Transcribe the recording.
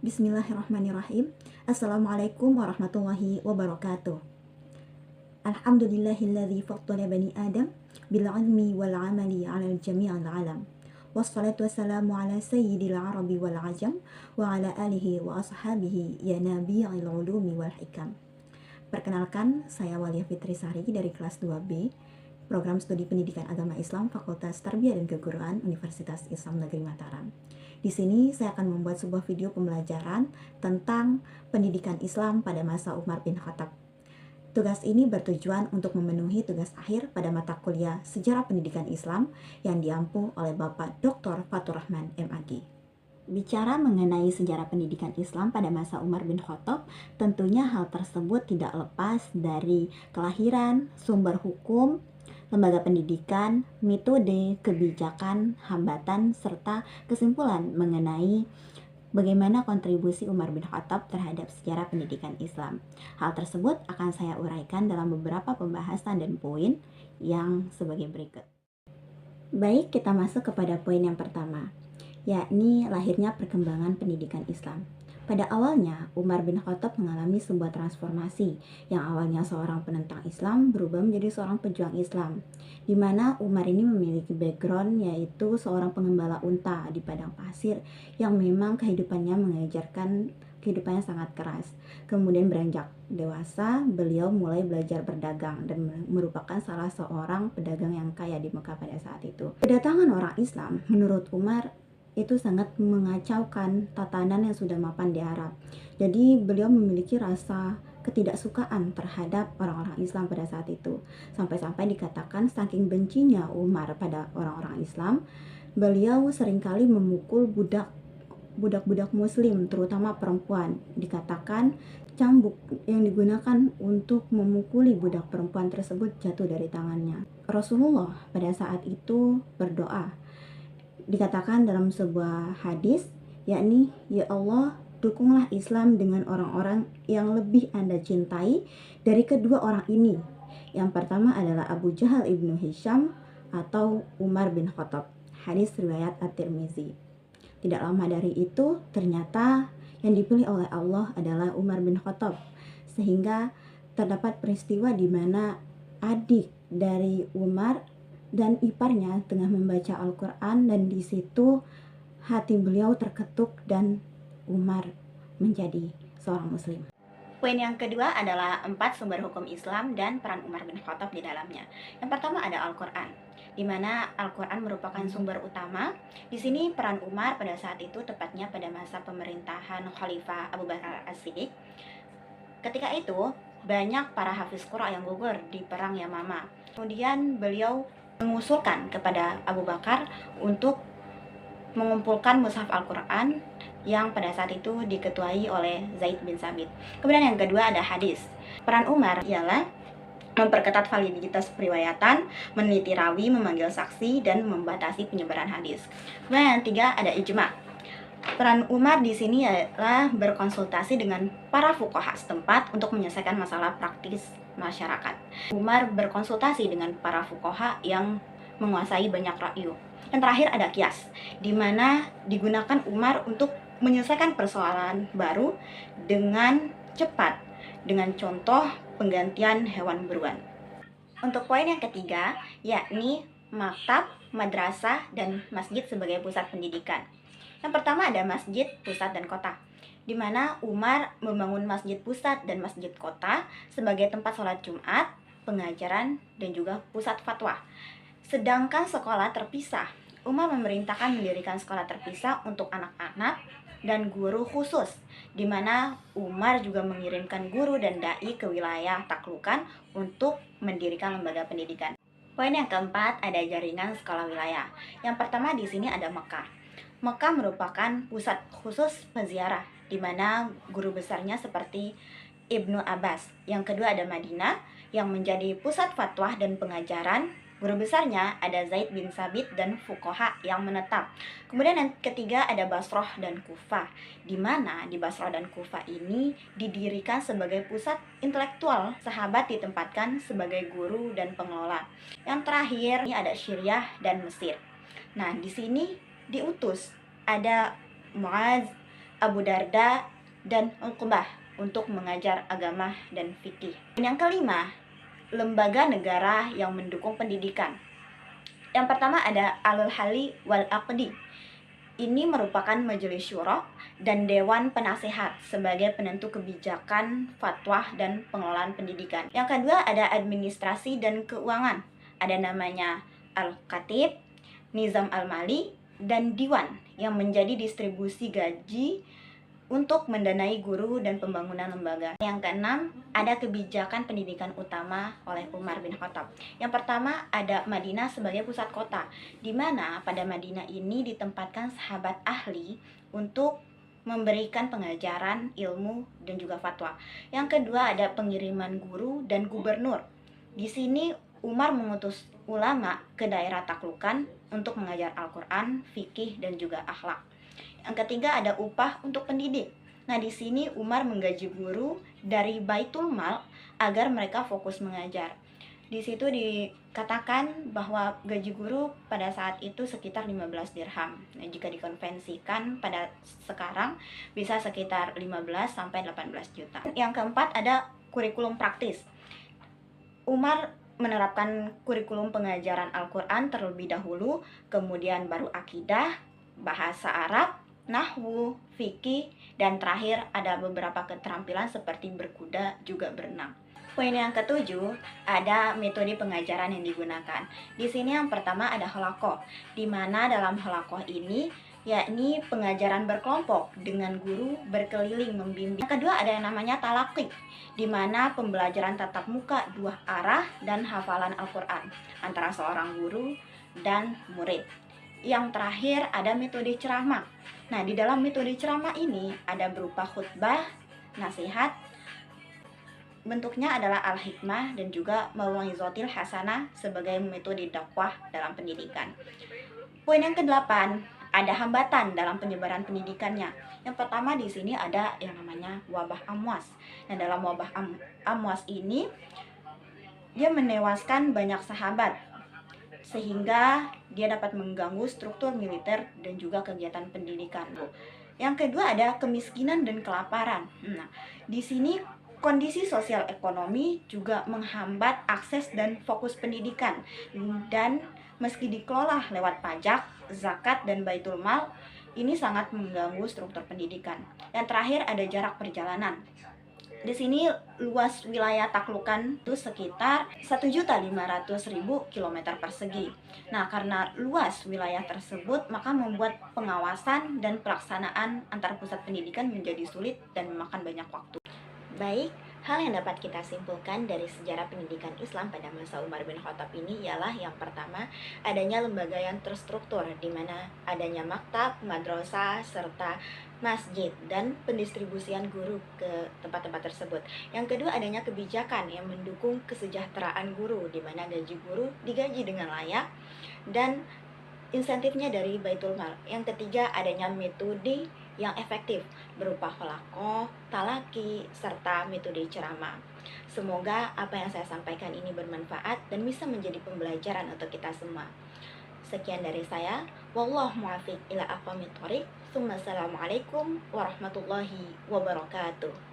Bismillahirrahmanirrahim. Assalamualaikum warahmatullahi wabarakatuh. Alhamdulillahilladzi faddala bani Adam bil ilmi wal amali 'alal jami'il alam. Wassalatu wassalamu ala sayyidil arabi wal ajam wa ala alihi wa ashabihi ya nabi'il ulumi wal hikam. Perkenalkan, saya Walia Fitri Sari dari kelas 2B, Program Studi Pendidikan Agama Islam Fakultas Tarbiyah dan Keguruan Universitas Islam Negeri Mataram. Di sini saya akan membuat sebuah video pembelajaran tentang pendidikan Islam pada masa Umar bin Khattab. Tugas ini bertujuan untuk memenuhi tugas akhir pada mata kuliah Sejarah Pendidikan Islam yang diampu oleh Bapak Dr. Fatur Rahman, MAG. Bicara mengenai sejarah pendidikan Islam pada masa Umar bin Khattab, tentunya hal tersebut tidak lepas dari kelahiran, sumber hukum, lembaga pendidikan, metode, kebijakan, hambatan, serta kesimpulan mengenai bagaimana kontribusi Umar bin Khattab terhadap sejarah pendidikan Islam. Hal tersebut akan saya uraikan dalam beberapa pembahasan dan poin yang sebagai berikut. Baik, kita masuk kepada poin yang pertama, yakni lahirnya perkembangan pendidikan Islam. Pada awalnya, Umar bin Khattab mengalami sebuah transformasi yang awalnya seorang penentang Islam berubah menjadi seorang pejuang Islam, di mana Umar ini memiliki background yaitu seorang pengembala unta di padang pasir yang memang kehidupannya sangat keras. Kemudian beranjak dewasa, beliau mulai belajar berdagang dan merupakan salah seorang pedagang yang kaya di Mekah pada saat itu. Kedatangan orang Islam menurut Umar itu sangat mengacaukan tatanan yang sudah mapan di Arab. Jadi beliau memiliki rasa ketidaksukaan terhadap orang-orang Islam pada saat itu. Sampai-sampai dikatakan saking bencinya Umar pada orang-orang Islam, beliau seringkali memukul budak-budak muslim, terutama perempuan. Dikatakan cambuk yang digunakan untuk memukuli budak perempuan tersebut jatuh dari tangannya. Rasulullah pada saat itu berdoa. Dikatakan dalam sebuah hadis, yakni, "Ya Allah, dukunglah Islam dengan orang-orang yang lebih Anda cintai dari kedua orang ini." Yang pertama adalah Abu Jahal ibnu Hisham atau Umar bin Khattab. Hadis riwayat At-Tirmizi. Tidak lama dari itu, ternyata yang dipilih oleh Allah adalah Umar bin Khattab. Sehingga terdapat peristiwa di mana adik dari Umar dan iparnya tengah membaca Al-Quran, dan di situ hati beliau terketuk dan Umar menjadi seorang muslim. Poin yang kedua adalah 4 sumber hukum Islam dan peran Umar bin Khattab di dalamnya. Yang pertama ada Al-Quran, di mana Al-Quran merupakan sumber utama. Di sini peran Umar pada saat itu, tepatnya pada masa pemerintahan Khalifah Abu Bakar As-Siddiq. Ketika itu banyak para hafiz Quran yang gugur di perang Yamama. Kemudian beliau mengusulkan kepada Abu Bakar untuk mengumpulkan mushaf Al-Quran yang pada saat itu diketuai oleh Zaid bin Sabit. Kemudian yang kedua ada hadis. Peran Umar ialah memperketat validitas periwayatan, meneliti rawi, memanggil saksi, dan membatasi penyebaran hadis. Kemudian yang ketiga ada ijma. Peran Umar di sini adalah berkonsultasi dengan para fuqaha setempat untuk menyelesaikan masalah praktis masyarakat. Umar berkonsultasi dengan para fuqaha yang menguasai banyak ra'yu. Yang terakhir ada kias, di mana digunakan Umar untuk menyelesaikan persoalan baru dengan cepat, dengan contoh penggantian hewan buruan. Untuk poin yang ketiga, yakni maktab, madrasah, dan masjid sebagai pusat pendidikan. Yang pertama ada masjid pusat dan kota, di mana Umar membangun masjid pusat dan masjid kota sebagai tempat sholat Jumat, pengajaran, dan juga pusat fatwa. Sedangkan sekolah terpisah, Umar memerintahkan mendirikan sekolah terpisah untuk anak-anak dan guru khusus, di mana Umar juga mengirimkan guru dan dai ke wilayah taklukan untuk mendirikan lembaga pendidikan. Poin yang keempat ada jaringan sekolah wilayah. Yang pertama di sini ada Mekah. Mekah merupakan pusat khusus peziarah, di mana guru besarnya seperti Ibnu Abbas. Yang kedua ada Madinah, yang menjadi pusat fatwa dan pengajaran. Guru besarnya ada Zaid bin Sabit dan fuqaha yang menetap. Kemudian yang ketiga ada Basrah dan Kufah, di mana di Basrah dan Kufah ini didirikan sebagai pusat intelektual. Sahabat ditempatkan sebagai guru dan pengelola. Yang terakhir ini ada Syriah dan Mesir. Nah, di sini diutus ada Muaz Abu Darda, dan Uqbah untuk mengajar agama dan fikih. Dan yang kelima, lembaga negara yang mendukung pendidikan. Yang pertama ada Alul Hali wal Aqdi. Ini merupakan majelis syuro dan dewan penasehat sebagai penentu kebijakan, fatwa, dan pengelolaan pendidikan. Yang kedua ada administrasi dan keuangan. Ada namanya Al-Khatib, Nizam Al-Mali, dan Diwan yang menjadi distribusi gaji untuk mendanai guru dan pembangunan lembaga. Yang keenam, ada kebijakan pendidikan utama oleh Umar bin Khattab. Yang pertama, ada Madinah sebagai pusat kota, di mana pada Madinah ini ditempatkan sahabat ahli untuk memberikan pengajaran, ilmu, dan juga fatwa. Yang kedua, ada pengiriman guru dan gubernur. Di sini Umar mengutus ulama ke daerah taklukan untuk mengajar Al-Quran, fikih, dan juga akhlak. Yang ketiga ada upah untuk pendidik. Nah, di sini Umar menggaji guru dari Baitul Mal agar mereka fokus mengajar. Di situ dikatakan bahwa gaji guru pada saat itu sekitar 15 dirham. Nah, jika dikonvensikan pada sekarang bisa sekitar 15 sampai 18 juta. Yang keempat ada kurikulum praktis. Umar menerapkan kurikulum pengajaran Al-Quran terlebih dahulu, kemudian baru akidah, bahasa Arab, nahwu, fikih, dan terakhir ada beberapa keterampilan seperti berkuda, juga berenang. Poin yang ketujuh, ada metode pengajaran yang digunakan. Di sini yang pertama ada halaqah, di mana dalam halaqah ini yakni pengajaran berkelompok dengan guru berkeliling membimbing. Yang kedua ada yang namanya talaqi, di mana pembelajaran tatap muka dua arah dan hafalan Al-Quran antara seorang guru dan murid. Yang terakhir ada metode ceramah. Nah, di dalam metode ceramah ini ada berupa khutbah, nasihat, bentuknya adalah al-hikmah dan juga mau'izatil hasanah sebagai metode dakwah dalam pendidikan. Poin yang kedelapan, ada hambatan dalam penyebaran pendidikannya. Yang pertama di sini ada yang namanya wabah Amwas. Nah, dalam wabah Amwas ini dia menewaskan banyak sahabat sehingga dia dapat mengganggu struktur militer dan juga kegiatan pendidikan. Yang kedua ada kemiskinan dan kelaparan. Nah, di sini kondisi sosial ekonomi juga menghambat akses dan fokus pendidikan, dan meski dikelola lewat pajak, zakat, dan baitul mal, ini sangat mengganggu struktur pendidikan. Dan terakhir ada jarak perjalanan. Di sini luas wilayah taklukan itu sekitar 1.500.000 km persegi. Nah, karena luas wilayah tersebut, maka membuat pengawasan dan pelaksanaan antar pusat pendidikan menjadi sulit dan memakan banyak waktu. Baik, hal yang dapat kita simpulkan dari sejarah pendidikan Islam pada masa Umar bin Khattab ini ialah yang pertama, adanya lembaga yang terstruktur di mana adanya maktab, madrasah, serta masjid dan pendistribusian guru ke tempat-tempat tersebut. Yang kedua, adanya kebijakan yang mendukung kesejahteraan guru di mana gaji guru digaji dengan layak dan insentifnya dari Baitul Mal. Yang ketiga, adanya metode yang efektif berupa halaqah, talaki, serta metode ceramah. Semoga apa yang saya sampaikan ini bermanfaat dan bisa menjadi pembelajaran untuk kita semua. Sekian dari saya. Wallahu muwaffiq ila aqwamit thoriq. Assalamualaikum warahmatullahi wabarakatuh.